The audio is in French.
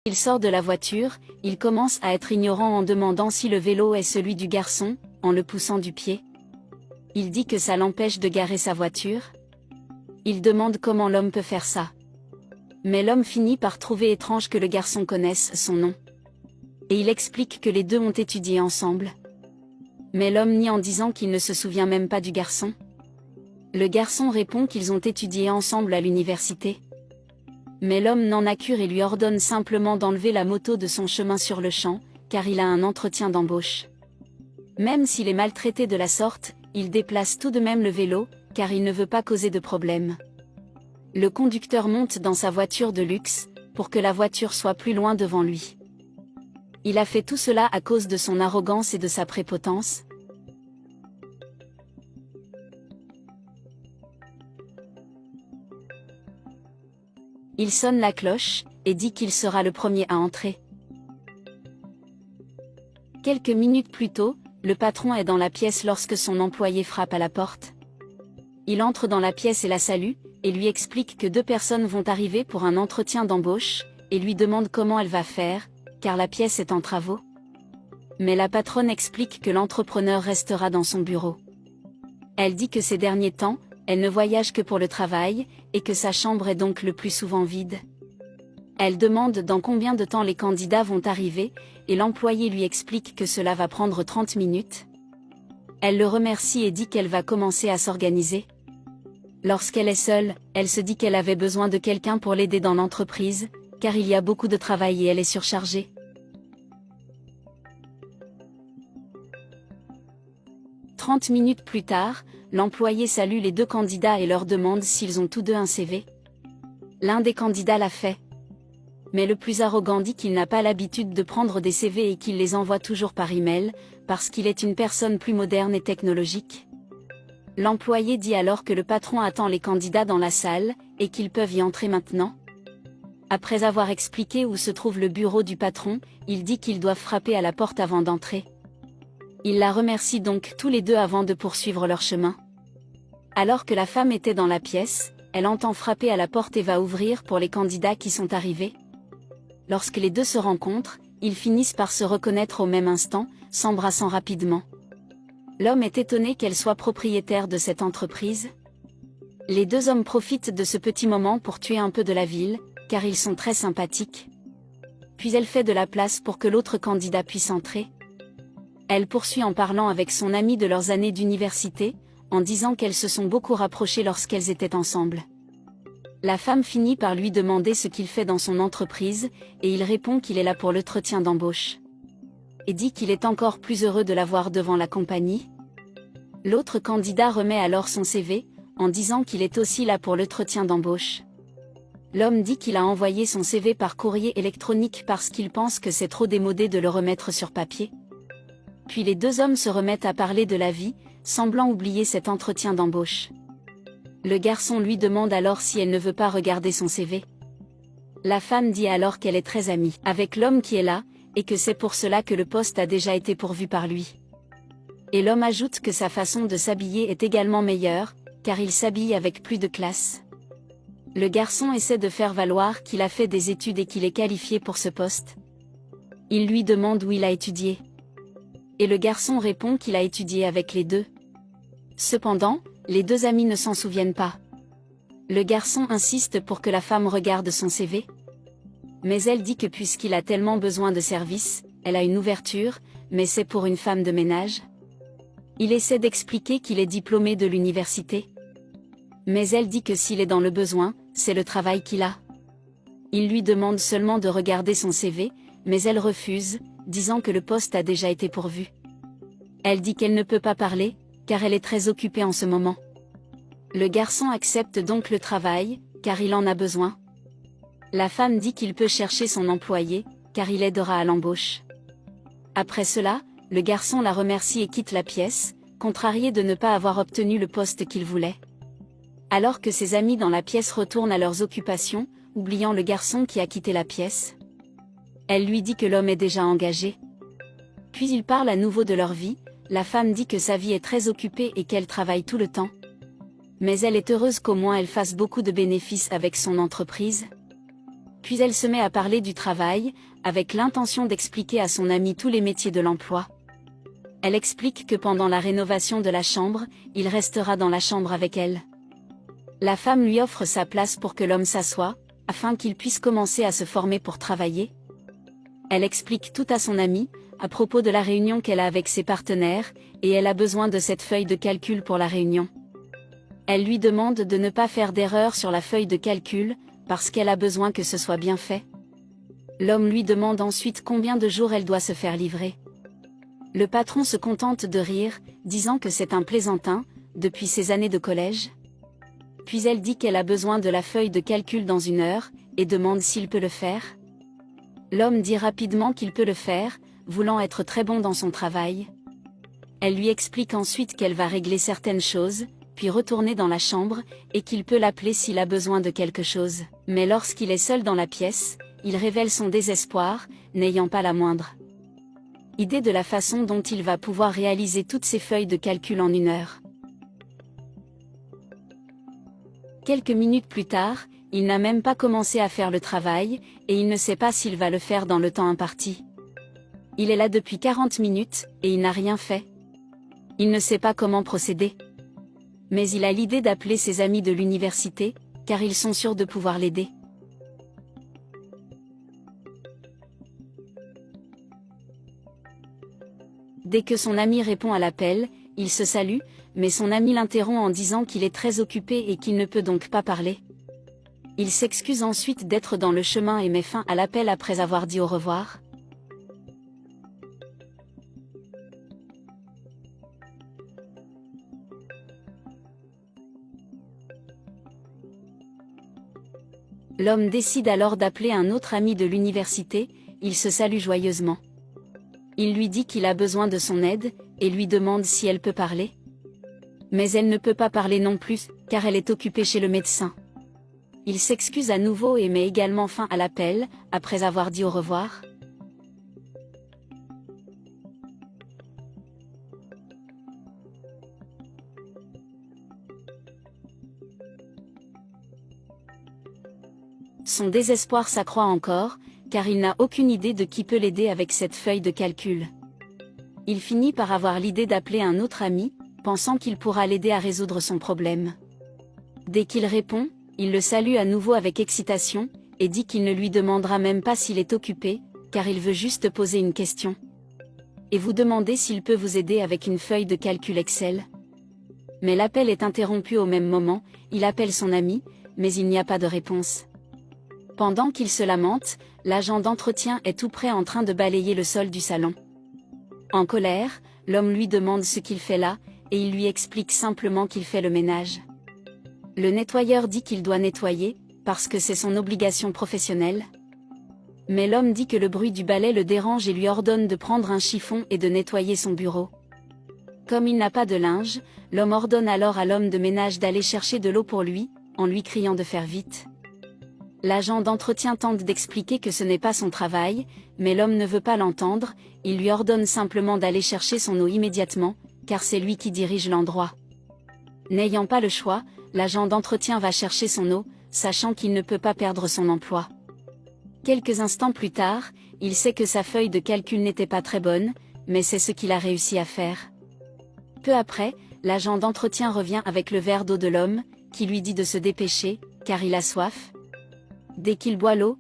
Il sort de la voiture, il commence à être ignorant en demandant si le vélo est celui du garçon, en le poussant du pied. Il dit que ça l'empêche de garer sa voiture. Il demande comment l'homme peut faire ça. Mais l'homme finit par trouver étrange que le garçon connaisse son nom. Et il explique que les deux ont étudié ensemble. Mais l'homme nie en disant qu'il ne se souvient même pas du garçon. Le garçon répond qu'ils ont étudié ensemble à l'université. Mais l'homme n'en a cure et lui ordonne simplement d'enlever la moto de son chemin sur le champ, car il a un entretien d'embauche. Même s'il est maltraité de la sorte, il déplace tout de même le vélo, car il ne veut pas causer de problème. Le conducteur monte dans sa voiture de luxe, pour que la voiture soit plus loin devant lui. Il a fait tout cela à cause de son arrogance et de sa prépotence. Il sonne la cloche, et dit qu'il sera le premier à entrer. Quelques minutes plus tôt, le patron est dans la pièce lorsque son employé frappe à la porte. Il entre dans la pièce et la salue, et lui explique que 2 personnes vont arriver pour un entretien d'embauche, et lui demande comment elle va faire, car la pièce est en travaux. Mais la patronne explique que l'entrepreneur restera dans son bureau. Elle dit que ces derniers temps, elle ne voyage que pour le travail, et que sa chambre est donc le plus souvent vide. Elle demande dans combien de temps les candidats vont arriver, et l'employé lui explique que cela va prendre 30 minutes. Elle le remercie et dit qu'elle va commencer à s'organiser. Lorsqu'elle est seule, elle se dit qu'elle avait besoin de quelqu'un pour l'aider dans l'entreprise, car il y a beaucoup de travail et elle est surchargée. 30 minutes plus tard, l'employé salue les 2 candidats et leur demande s'ils ont tous 2 un CV. L'un des candidats l'a fait. Mais le plus arrogant dit qu'il n'a pas l'habitude de prendre des CV et qu'il les envoie toujours par email, parce qu'il est une personne plus moderne et technologique. L'employé dit alors que le patron attend les candidats dans la salle, et qu'ils peuvent y entrer maintenant. Après avoir expliqué où se trouve le bureau du patron, il dit qu'ils doivent frapper à la porte avant d'entrer. Il la remercie donc tous les 2 avant de poursuivre leur chemin. Alors que la femme était dans la pièce, elle entend frapper à la porte et va ouvrir pour les candidats qui sont arrivés. Lorsque les 2 se rencontrent, ils finissent par se reconnaître au même instant, s'embrassant rapidement. L'homme est étonné qu'elle soit propriétaire de cette entreprise. Les 2 hommes profitent de ce petit moment pour tuer un peu de la ville, car ils sont très sympathiques. Puis elle fait de la place pour que l'autre candidat puisse entrer. Elle poursuit en parlant avec son amie de leurs années d'université, en disant qu'elles se sont beaucoup rapprochées lorsqu'elles étaient ensemble. La femme finit par lui demander ce qu'il fait dans son entreprise, et il répond qu'il est là pour l'entretien d'embauche. Et dit qu'il est encore plus heureux de la voir devant la compagnie. L'autre candidat remet alors son CV, en disant qu'il est aussi là pour l'entretien d'embauche. L'homme dit qu'il a envoyé son CV par courrier électronique parce qu'il pense que c'est trop démodé de le remettre sur papier. Puis les 2 hommes se remettent à parler de la vie, semblant oublier cet entretien d'embauche. Le garçon lui demande alors si elle ne veut pas regarder son CV. La femme dit alors qu'elle est très amie avec l'homme qui est là, et que c'est pour cela que le poste a déjà été pourvu par lui. Et l'homme ajoute que sa façon de s'habiller est également meilleure, car il s'habille avec plus de classe. Le garçon essaie de faire valoir qu'il a fait des études et qu'il est qualifié pour ce poste. Il lui demande où il a étudié. Et le garçon répond qu'il a étudié avec les 2. Cependant, les 2 amis ne s'en souviennent pas. Le garçon insiste pour que la femme regarde son CV. Mais elle dit que puisqu'il a tellement besoin de service, elle a une ouverture, mais c'est pour une femme de ménage. Il essaie d'expliquer qu'il est diplômé de l'université. Mais elle dit que s'il est dans le besoin, c'est le travail qu'il a. Il lui demande seulement de regarder son CV, mais elle refuse, disant que le poste a déjà été pourvu. Elle dit qu'elle ne peut pas parler, car elle est très occupée en ce moment. Le garçon accepte donc le travail, car il en a besoin. La femme dit qu'il peut chercher son employé, car il aidera à l'embauche. Après cela, le garçon la remercie et quitte la pièce, contrarié de ne pas avoir obtenu le poste qu'il voulait. Alors que ses amis dans la pièce retournent à leurs occupations, oubliant le garçon qui a quitté la pièce. Elle lui dit que l'homme est déjà engagé. Puis ils parlent à nouveau de leur vie, la femme dit que sa vie est très occupée et qu'elle travaille tout le temps. Mais elle est heureuse qu'au moins elle fasse beaucoup de bénéfices avec son entreprise. Puis elle se met à parler du travail, avec l'intention d'expliquer à son ami tous les métiers de l'emploi. Elle explique que pendant la rénovation de la chambre, il restera dans la chambre avec elle. La femme lui offre sa place pour que l'homme s'assoie, afin qu'il puisse commencer à se former pour travailler. Elle explique tout à son ami, à propos de la réunion qu'elle a avec ses partenaires, et elle a besoin de cette feuille de calcul pour la réunion. Elle lui demande de ne pas faire d'erreur sur la feuille de calcul, parce qu'elle a besoin que ce soit bien fait. L'homme lui demande ensuite combien de jours elle doit se faire livrer. Le patron se contente de rire, disant que c'est un plaisantin, depuis ses années de collège. Puis elle dit qu'elle a besoin de la feuille de calcul dans 1 heure, et demande s'il peut le faire. L'homme dit rapidement qu'il peut le faire, voulant être très bon dans son travail. Elle lui explique ensuite qu'elle va régler certaines choses, puis retourner dans la chambre, et qu'il peut l'appeler s'il a besoin de quelque chose. Mais lorsqu'il est seul dans la pièce, il révèle son désespoir, n'ayant pas la moindre idée de la façon dont il va pouvoir réaliser toutes ces feuilles de calcul en 1 heure. Quelques minutes plus tard, il n'a même pas commencé à faire le travail, et il ne sait pas s'il va le faire dans le temps imparti. Il est là depuis 40 minutes, et il n'a rien fait. Il ne sait pas comment procéder. Mais il a l'idée d'appeler ses amis de l'université, car ils sont sûrs de pouvoir l'aider. Dès que son ami répond à l'appel, il se salue, mais son ami l'interrompt en disant qu'il est très occupé et qu'il ne peut donc pas parler. Il s'excuse ensuite d'être dans le chemin et met fin à l'appel après avoir dit au revoir. L'homme décide alors d'appeler un autre ami de l'université, il se salue joyeusement. Il lui dit qu'il a besoin de son aide, et lui demande si elle peut parler. Mais elle ne peut pas parler non plus, car elle est occupée chez le médecin. Il s'excuse à nouveau et met également fin à l'appel, après avoir dit au revoir. Son désespoir s'accroît encore, car il n'a aucune idée de qui peut l'aider avec cette feuille de calcul. Il finit par avoir l'idée d'appeler un autre ami, pensant qu'il pourra l'aider à résoudre son problème. Dès qu'il répond, il le salue à nouveau avec excitation, et dit qu'il ne lui demandera même pas s'il est occupé, car il veut juste poser une question. Et vous demandez s'il peut vous aider avec une feuille de calcul Excel. Mais l'appel est interrompu au même moment, il appelle son ami, mais il n'y a pas de réponse. Pendant qu'il se lamente, l'agent d'entretien est tout près en train de balayer le sol du salon. En colère, l'homme lui demande ce qu'il fait là, et il lui explique simplement qu'il fait le ménage. Le nettoyeur dit qu'il doit nettoyer, parce que c'est son obligation professionnelle. Mais l'homme dit que le bruit du balai le dérange et lui ordonne de prendre un chiffon et de nettoyer son bureau. Comme il n'a pas de linge, l'homme ordonne alors à l'homme de ménage d'aller chercher de l'eau pour lui, en lui criant de faire vite. L'agent d'entretien tente d'expliquer que ce n'est pas son travail, mais l'homme ne veut pas l'entendre, il lui ordonne simplement d'aller chercher son eau immédiatement, car c'est lui qui dirige l'endroit. N'ayant pas le choix, l'agent d'entretien va chercher son eau, sachant qu'il ne peut pas perdre son emploi. Quelques instants plus tard, il sait que sa feuille de calcul n'était pas très bonne, mais c'est ce qu'il a réussi à faire. Peu après, l'agent d'entretien revient avec le verre d'eau de l'homme, qui lui dit de se dépêcher, car il a soif. Dès qu'il boit l'eau,